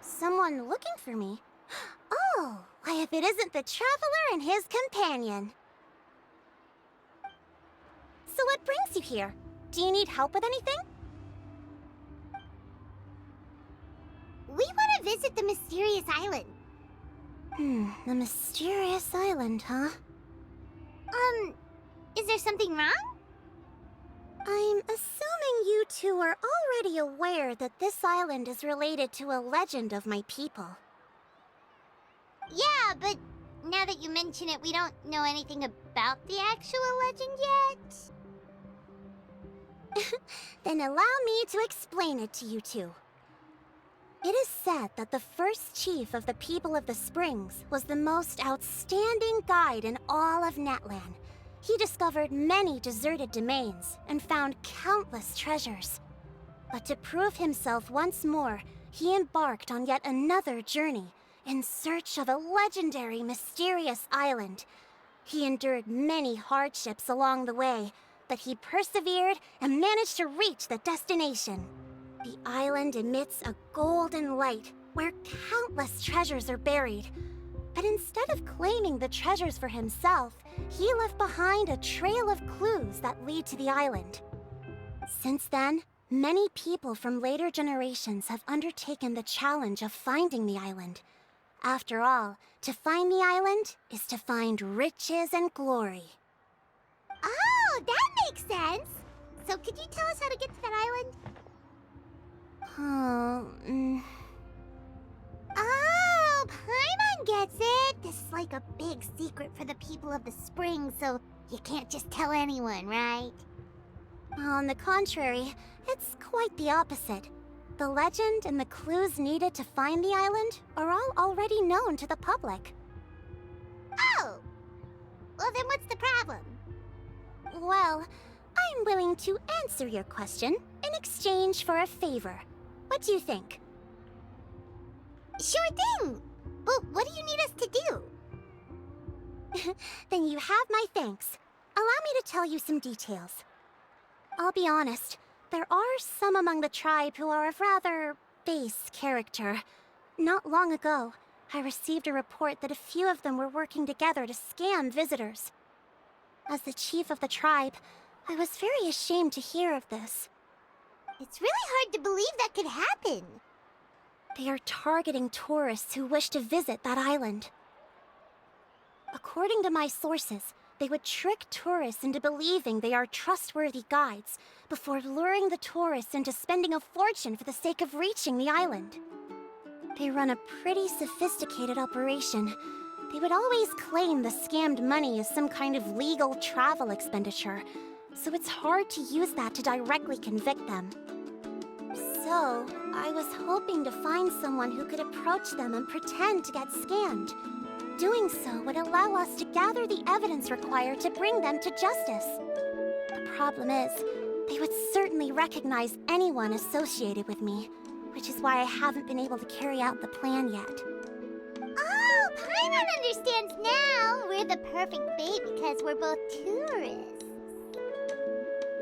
Someone looking for me? Oh, why if it isn't the traveler and his companion. So what brings you here? Do you need help with anything? We want to visit the mysterious island. The mysterious island, huh? Is there something wrong? I'm assuming you two are already aware that this island is related to a legend of my people. Yeah, but now that you mention it, we don't know anything about the actual legend yet. Then allow me to explain it to you two. It is said that the first chief of the people of the Springs was the most outstanding guide in all of Natlan. He discovered many deserted domains and found countless treasures. But to prove himself once more, he embarked on yet another journey in search of a legendary, mysterious island. He endured many hardships along the way, but he persevered and managed to reach the destination. The island emits a golden light where countless treasures are buried. But instead of claiming the treasures for himself, he left behind a trail of clues that lead to the island. Since then, many people from later generations have undertaken the challenge of finding the island. After all, to find the island is to find riches and glory. Oh, that makes sense. So could you tell us how to get to that island? Oh, Paimon gets it. This is like a big secret for the people of the spring, so you can't just tell anyone, right? On the contrary, it's quite the opposite. The legend and the clues needed to find the island are all already known to the public. Oh! Well, then what's the problem? Well, I'm willing to answer your question in exchange for a favor. What do you think? Sure thing! But what do you need us to do? Then you have my thanks. Allow me to tell you some details. I'll be honest, there are some among the tribe who are of rather base character. Not long ago, I received a report that a few of them were working together to scam visitors. As the chief of the tribe, I was very ashamed to hear of this. It's really hard to believe that could happen. They are targeting tourists who wish to visit that island. According to my sources, they would trick tourists into believing they are trustworthy guides before luring the tourists into spending a fortune for the sake of reaching the island. They run a pretty sophisticated operation. They would always claim the scammed money is some kind of legal travel expenditure, so it's hard to use that to directly convict them. So, I was hoping to find someone who could approach them and pretend to get scammed. Doing so would allow us to gather the evidence required to bring them to justice. The problem is, they would certainly recognize anyone associated with me, which is why I haven't been able to carry out the plan yet. Oh, Paimon understands now! We're the perfect bait because we're both tourists.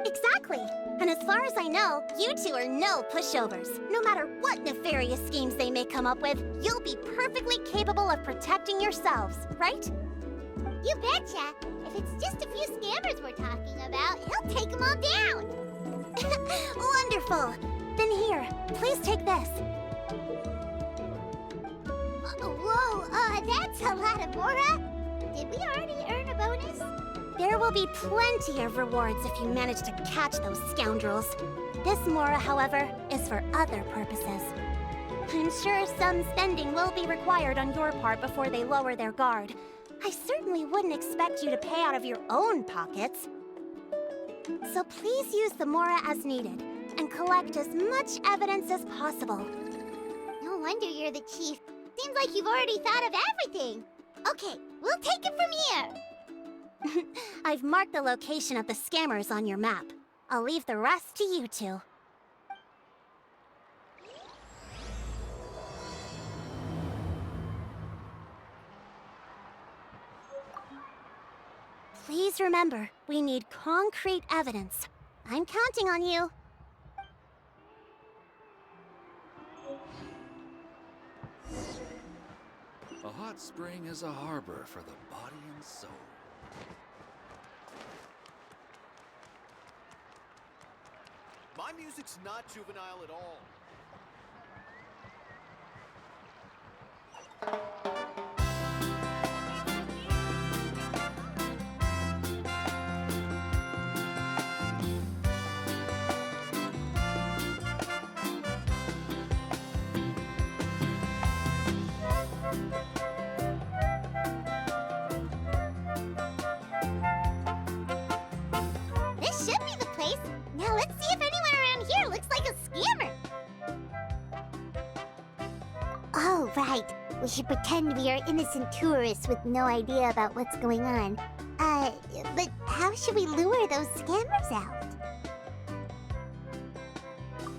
Exactly! And as far as I know, you two are no pushovers. No matter what nefarious schemes they may come up with, you'll be perfectly capable of protecting yourselves, right? You betcha! If it's just a few scammers we're talking about, he'll take them all down! Wonderful! Then here, please take this. Whoa, that's a lot of Mora! Did we already earn a bonus? There will be plenty of rewards if you manage to catch those scoundrels. This Mora, however, is for other purposes. I'm sure some spending will be required on your part before they lower their guard. I certainly wouldn't expect you to pay out of your own pockets. So please use the Mora as needed, and collect as much evidence as possible. No wonder you're the chief. Seems like you've already thought of everything. Okay, we'll take it from here. I've marked the location of the scammers on your map. I'll leave the rest to you two. Please remember, we need concrete evidence. I'm counting on you. hot spring is a harbor for the body and soul. My music's not juvenile at all. This should be the place. Now let's see if anyone around here looks like a scammer. Oh, right. We should pretend we are innocent tourists with no idea about what's going on. But how should we lure those scammers out?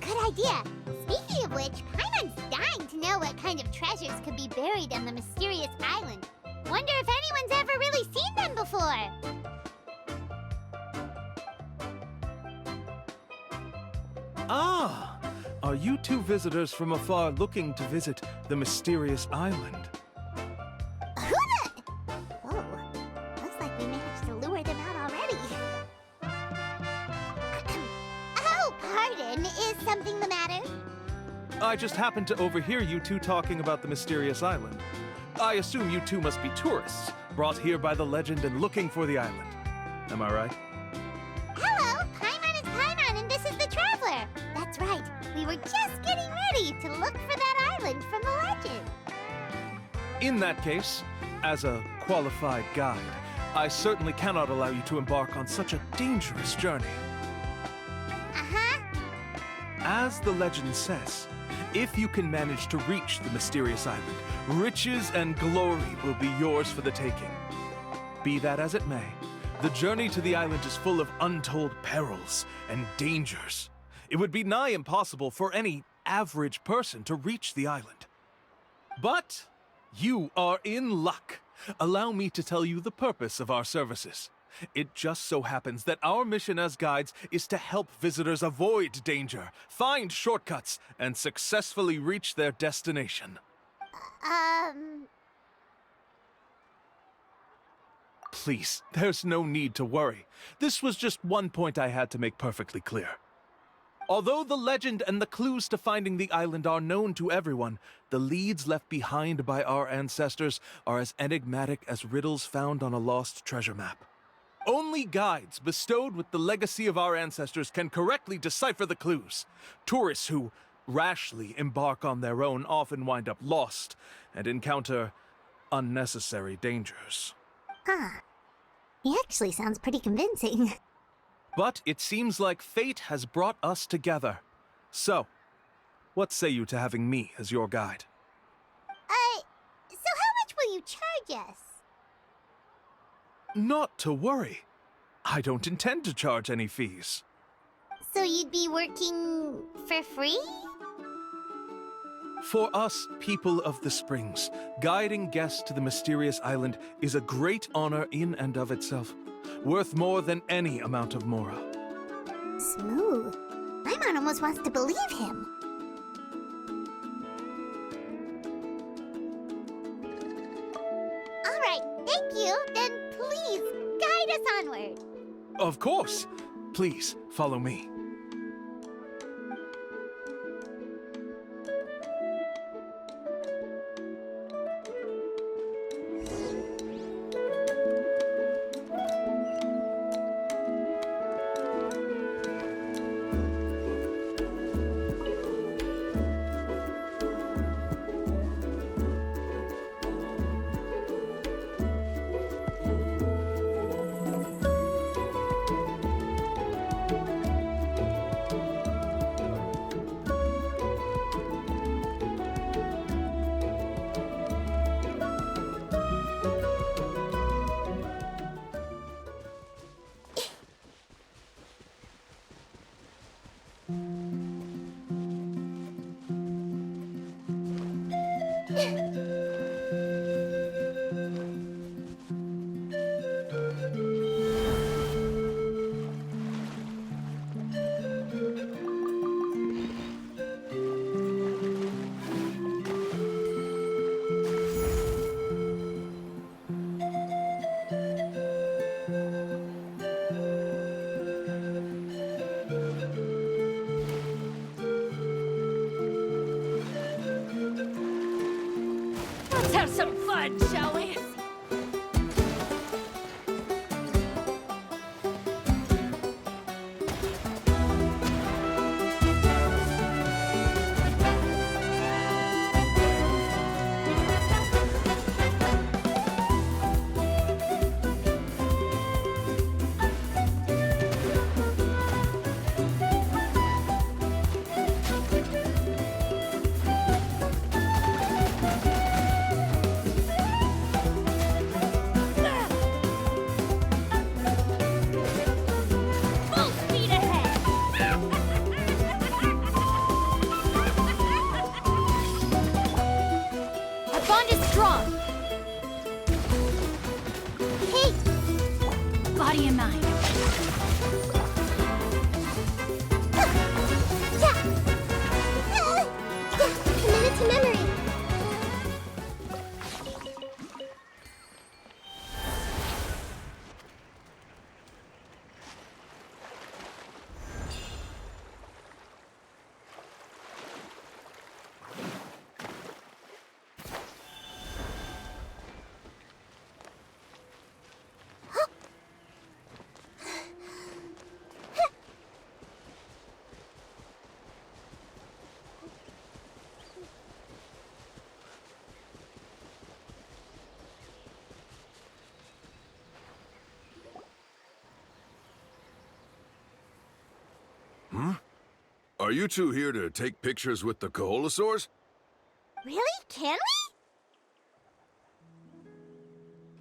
Good idea. Speaking of which, Paimon's dying to know what kind of treasures could be buried on the mysterious island. Wonder if anyone's ever really seen them before. Ah! Are you two visitors from afar looking to visit the mysterious island? Oh, looks like we managed to lure them out already. Oh, pardon. Is something the matter? I just happened to overhear you two talking about the mysterious island. I assume you two must be tourists, brought here by the legend and looking for the island. Am I right? Hello, Paimon is Paimon, and this is the Traveler. That's right. We were just getting ready to look for that island from the legend. In that case, as a qualified guide, I certainly cannot allow you to embark on such a dangerous journey. Uh-huh. As the legend says, if you can manage to reach the mysterious island, riches and glory will be yours for the taking. Be that as it may, the journey to the island is full of untold perils and dangers. It would be nigh impossible for any average person to reach the island. But you are in luck. Allow me to tell you the purpose of our services. It just so happens that our mission as guides is to help visitors avoid danger, find shortcuts, and successfully reach their destination. Please, there's no need to worry. This was just one point I had to make perfectly clear. Although the legend and the clues to finding the island are known to everyone, the leads left behind by our ancestors are as enigmatic as riddles found on a lost treasure map. Only guides bestowed with the legacy of our ancestors can correctly decipher the clues. Tourists who rashly embark on their own often wind up lost and encounter unnecessary dangers. Huh. He actually sounds pretty convincing. But it seems like fate has brought us together. So, what say you to having me as your guide? So how much will you charge us? Not to worry. I don't intend to charge any fees. So you'd be working for free? For us, people of the Springs, guiding guests to the mysterious island is a great honor in and of itself, worth more than any amount of mora. Smooth. Paimon almost wants to believe him. All right, thank you. Then please guide us onward. Of course. Please, follow me. body and mind. Committed to memory. Are you two here to take pictures with the Koholosaurs? Really? Can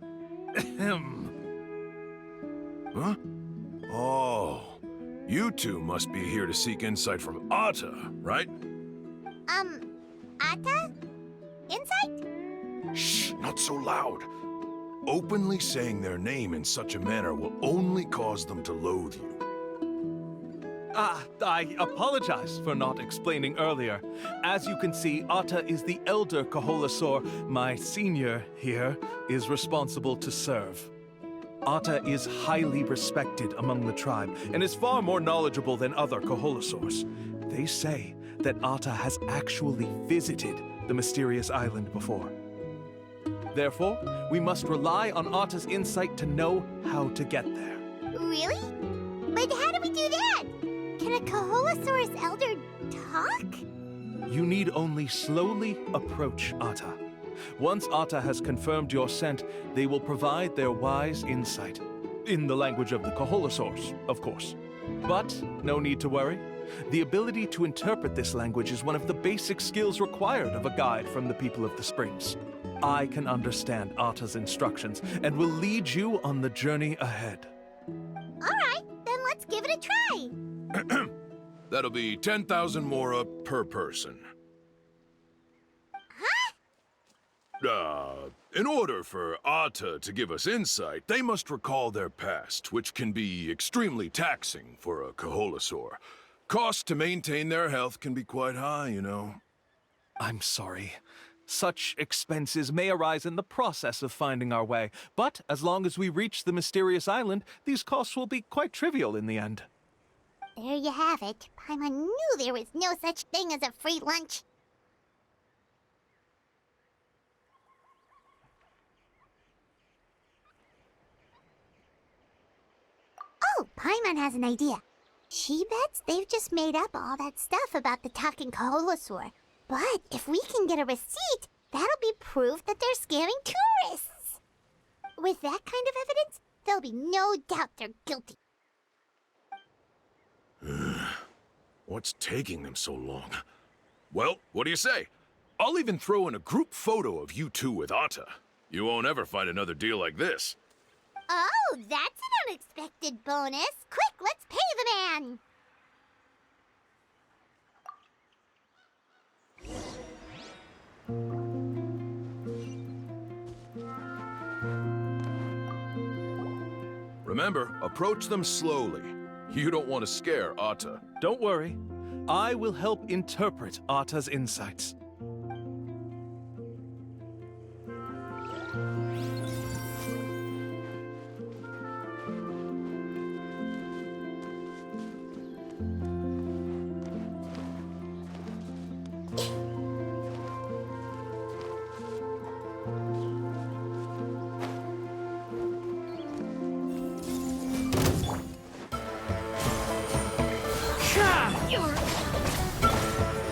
we? Ahem. Huh? Oh, you two must be here to seek insight from Atta, right? Atta? Insight? Shh, not so loud. Openly saying their name in such a manner will only cause them to loathe you. I apologize for not explaining earlier. As you can see, Atta is the elder Koholosaur. My senior here is responsible to serve. Atta is highly respected among the tribe and is far more knowledgeable than other Koholosaurs. They say that Atta has actually visited the mysterious island before. Therefore, we must rely on Atta's insight to know how to get there. Really? But how do we do that? Can a Koholosaurus elder talk? You need only slowly approach Atta. Once Atta has confirmed your scent, they will provide their wise insight. In the language of the Koholosaurs, of course. But no need to worry. The ability to interpret this language is one of the basic skills required of a guide from the people of the Springs. I can understand Atta's instructions and will lead you on the journey ahead. All right, then let's give it a try. That'll be 10,000 mora per person. In order for Atta to give us insight, they must recall their past, which can be extremely taxing for a Koholosaur. Cost to maintain their health can be quite high, you know. I'm sorry. Such expenses may arise in the process of finding our way, but as long as we reach the mysterious island, these costs will be quite trivial in the end. There you have it. Paimon knew there was no such thing as a free lunch. Oh, Paimon has an idea. She bets they've just made up all that stuff about the talking Koholosaur. But if we can get a receipt, that'll be proof that they're scamming tourists. With that kind of evidence, there'll be no doubt they're guilty. What's taking them so long? Well, what do you say? I'll even throw in a group photo of you two with Atta. You won't ever find another deal like this. Oh, that's an unexpected bonus. Quick, let's pay the man. Remember, approach them slowly. You don't want to scare Atta. Don't worry. I will help interpret Atta's insights.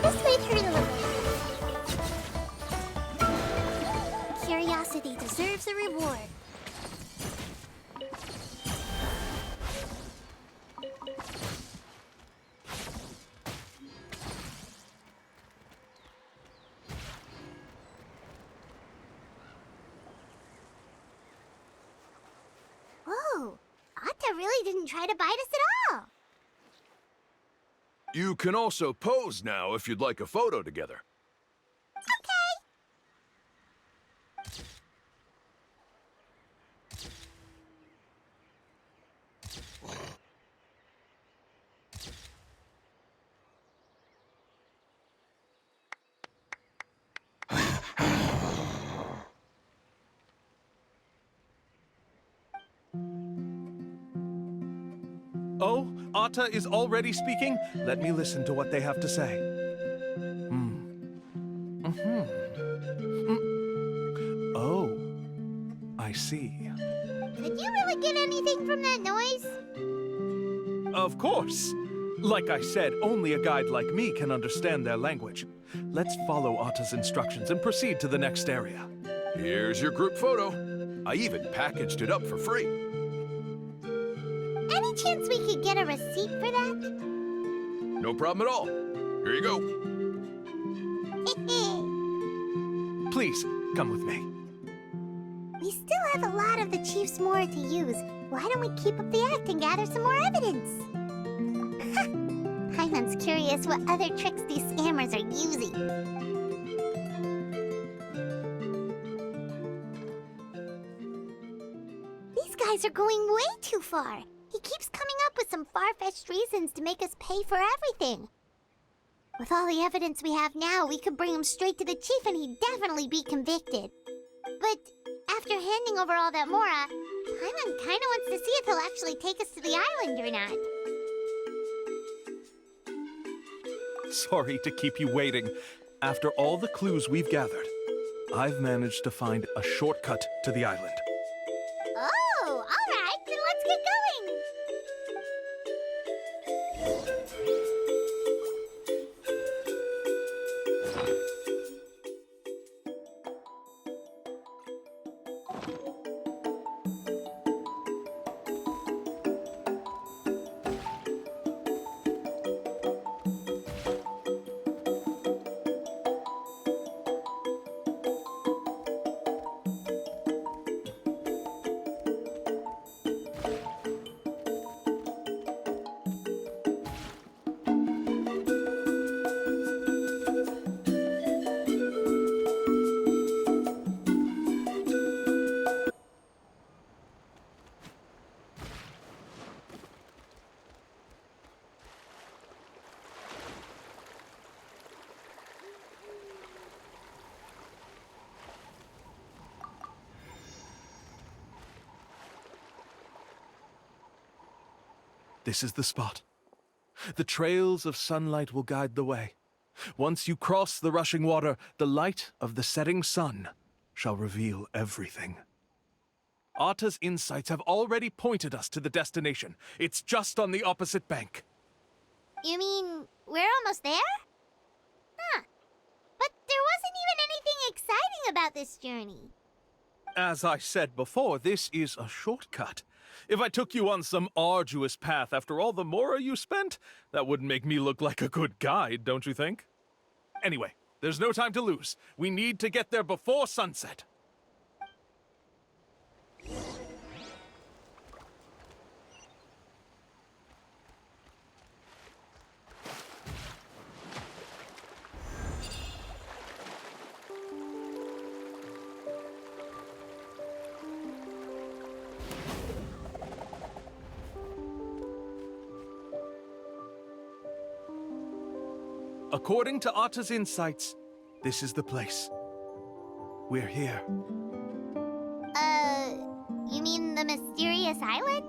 This might hurt a little. Curiosity deserves a reward. Whoa, Atta really didn't try to bite us at all. You can also pose now if you'd like a photo together. Okay. Oh, Atta is already speaking? Let me listen to what they have to say. Oh, I see. Did you really get anything from that noise? Of course. Like I said, only a guide like me can understand their language. Let's follow Atta's instructions and proceed to the next area. Here's your group photo. I even packaged it up for free. Any chance we could get a receipt for that? No problem at all. Here you go. Please, come with me. We still have a lot of the Chief's Mora to use. Why don't we keep up the act and gather some more evidence? Paimon's curious what other tricks these scammers are using. These guys are going way too far. He keeps coming up with some far-fetched reasons to make us pay for everything. With all the evidence we have now, we could bring him straight to the chief and he'd definitely be convicted. But after handing over all that Mora, Paimon kinda wants to see if he'll actually take us to the island or not. Sorry to keep you waiting. After all the clues we've gathered, I've managed to find a shortcut to the island. Oh, all right, then let's get going. This is the spot. The trails of sunlight will guide the way. Once you cross the rushing water, the light of the setting sun shall reveal everything. Atta's insights have already pointed us to the destination. It's just on the opposite bank. You mean we're almost there? Huh. But there wasn't even anything exciting about this journey. As I said before, this is a shortcut. If I took you on some arduous path after all the Mora you spent, that wouldn't make me look like a good guide, don't you think? Anyway, there's no time to lose. We need to get there before sunset. According to Atta's insights, this is the place. We're here. You mean the mysterious island?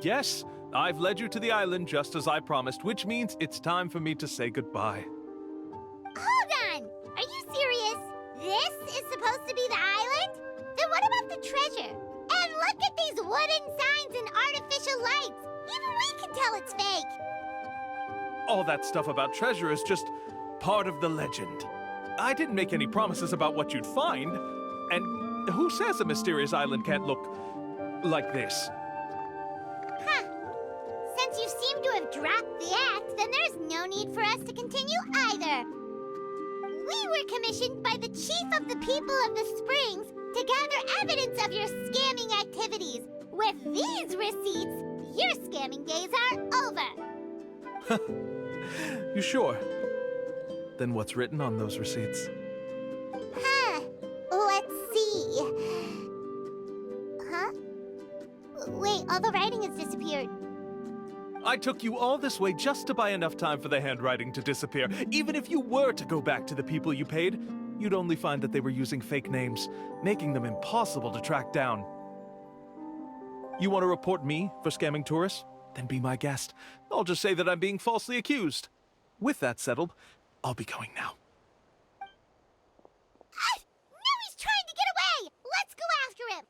Yes, I've led you to the island just as I promised, which means it's time for me to say goodbye. Hold on! Are you serious? This is supposed to be the island? Then what about the treasure? And look at these wooden signs and artificial lights! Even we can tell it's fake! All that stuff about treasure is just part of the legend. I didn't make any promises about what you'd find. And who says a mysterious island can't look like this? Huh. Since you seem to have dropped the act, then there's no need for us to continue either. We were commissioned by the chief of the people of the Springs to gather evidence of your scamming activities. With these receipts, your scamming days are over. You sure? Then what's written on those receipts? Huh. Let's see. Huh? Wait, all the writing has disappeared. I took you all this way just to buy enough time for the handwriting to disappear. Even if you were to go back to the people you paid, you'd only find that they were using fake names, making them impossible to track down. You want to report me for scamming tourists? Then be my guest. I'll just say that I'm being falsely accused. With that settled, I'll be going now. Now he's trying to get away! Let's go after him!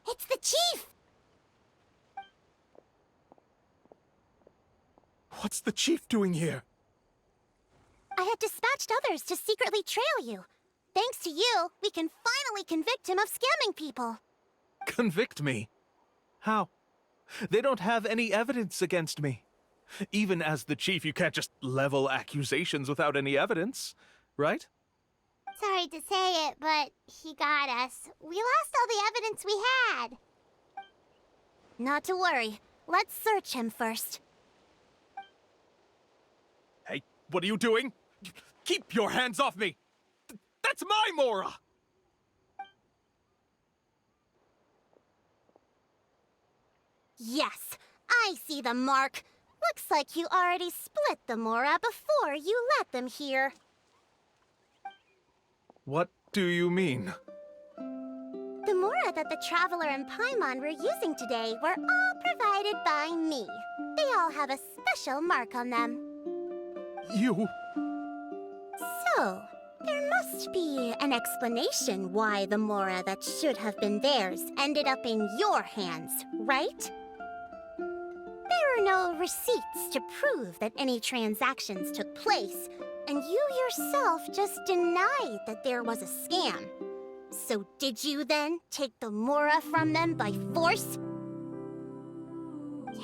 It's the chief! What's the chief doing here? I had dispatched others to secretly trail you. Thanks to you, we can finally convict him of scamming people. Convict me? How? They don't have any evidence against me. Even as the chief, you can't just level accusations without any evidence, right? Sorry to say it, but he got us. We lost all the evidence we had. Not to worry. Let's search him first. Hey, what are you doing? Keep your hands off me! That's my Mora! Yes, I see the mark. Looks like you already split the Mora before you let them here. What do you mean? The Mora that the Traveler and Paimon were using today were all provided by me. They all have a special mark on them. You... So, there must be an explanation why the Mora that should have been theirs ended up in your hands, right? There are no receipts to prove that any transactions took place, and you yourself just denied that there was a scam. So did you then take the Mora from them by force?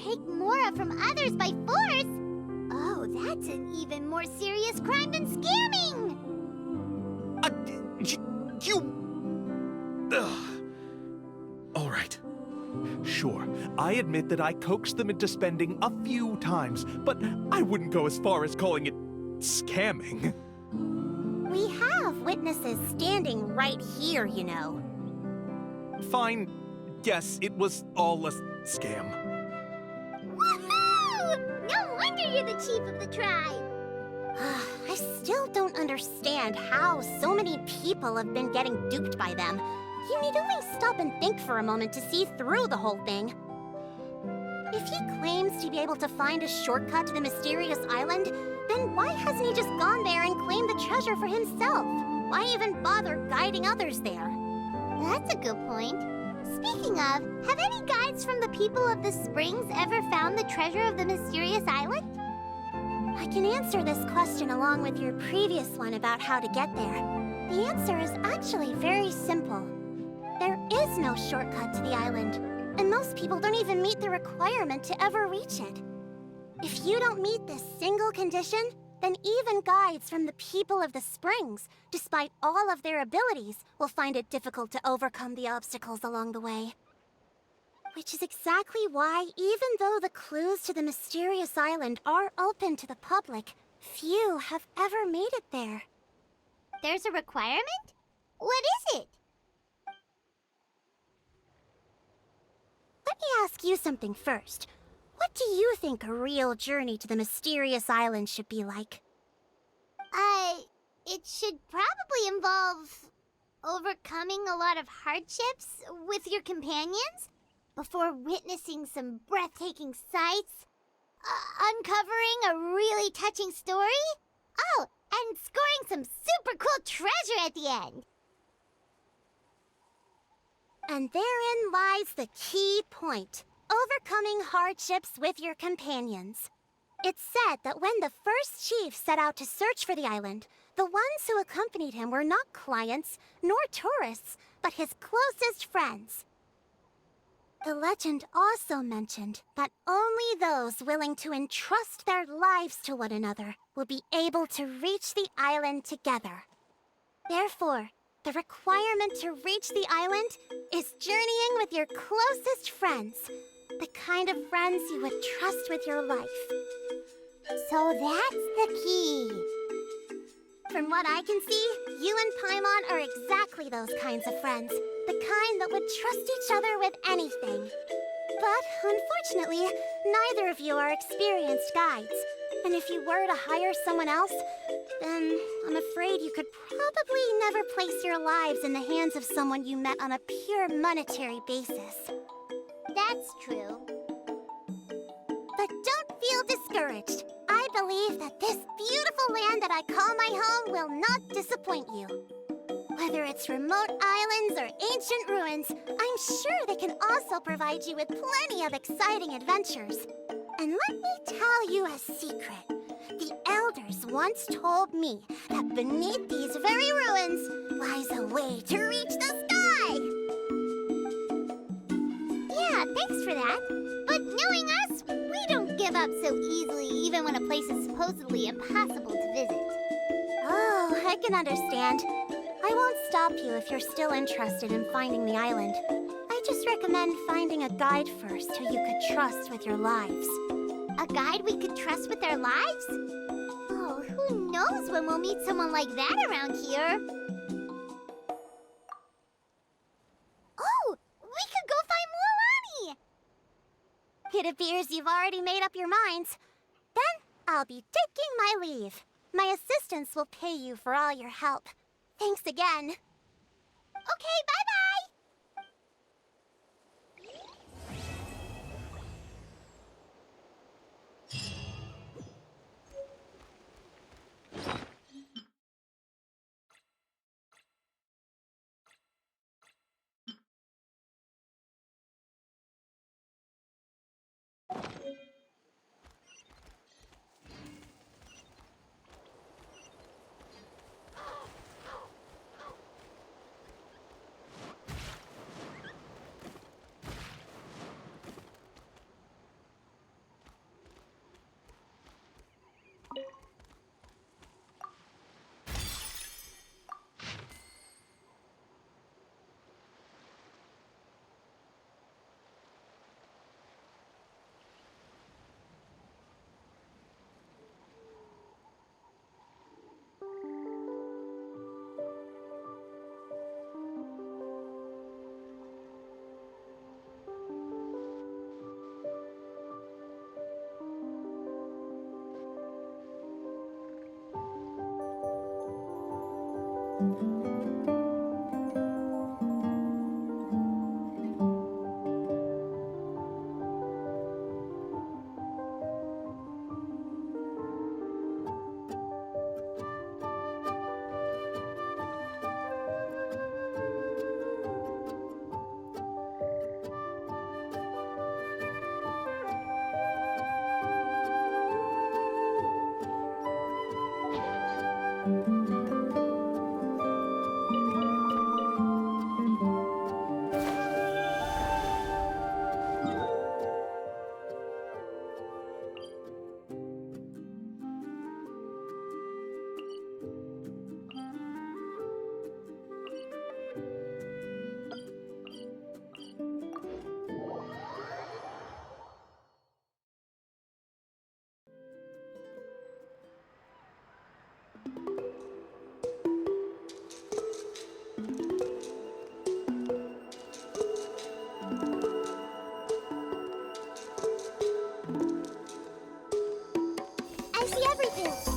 Take Mora from others by force? Oh, that's an even more serious crime than scamming! All right. Sure, I admit that I coaxed them into spending a few times, but I wouldn't go as far as calling it scamming. We have witnesses standing right here, you know. Fine. Yes, it was all a scam. Woohoo! No wonder you're the chief of the tribe! I still don't understand how so many people have been getting duped by them. You need only stop and think for a moment to see through the whole thing. If he claims to be able to find a shortcut to the mysterious island, then why hasn't he just gone there and claimed the treasure for himself? Why even bother guiding others there? That's a good point. Speaking of, have any guides from the people of the Springs ever found the treasure of the mysterious island? I can answer this question along with your previous one about how to get there. The answer is actually very simple. There is no shortcut to the island, and most people don't even meet the requirement to ever reach it. If you don't meet this single condition, then even guides from the people of the Springs, despite all of their abilities, will find it difficult to overcome the obstacles along the way. Which is exactly why, even though the clues to the mysterious island are open to the public, few have ever made it there. There's a requirement? What is it? Let me ask you something first. What do you think a real journey to the mysterious island should be like? It should probably involve overcoming a lot of hardships with your companions before witnessing some breathtaking sights, uncovering a really touching story, oh, and scoring some super cool treasure at the end. And therein lies the key point. Overcoming hardships with your companions. It's said that when the first chief set out to search for the island, the ones who accompanied him were not clients nor tourists, but his closest friends. The legend also mentioned that only those willing to entrust their lives to one another will be able to reach the island together. Therefore, the requirement to reach the island is journeying with your closest friends. The kind of friends you would trust with your life. So that's the key. From what I can see, you and Paimon are exactly those kinds of friends. The kind that would trust each other with anything. But unfortunately, neither of you are experienced guides. And if you were to hire someone else, then I'm afraid you could probably never place your lives in the hands of someone you met on a pure monetary basis. That's true. But don't feel discouraged. I believe that this beautiful land that I call my home will not disappoint you. Whether it's remote islands or ancient ruins, I'm sure they can also provide you with plenty of exciting adventures. And let me tell you a secret. The elders once told me that beneath these very ruins lies a way to reach the sky. Yeah, thanks for that. But knowing us, we don't give up so easily even when a place is supposedly impossible to visit. Oh, I can understand. I won't stop you if you're still interested in finding the island. I just recommend finding a guide first who you could trust with your lives. A guide we could trust with our lives? Oh, who knows when we'll meet someone like that around here? Oh, we could go find Mualani! It appears you've already made up your minds. Then I'll be taking my leave. My assistants will pay you for all your help. Thanks again. Okay, bye-bye! I see everything.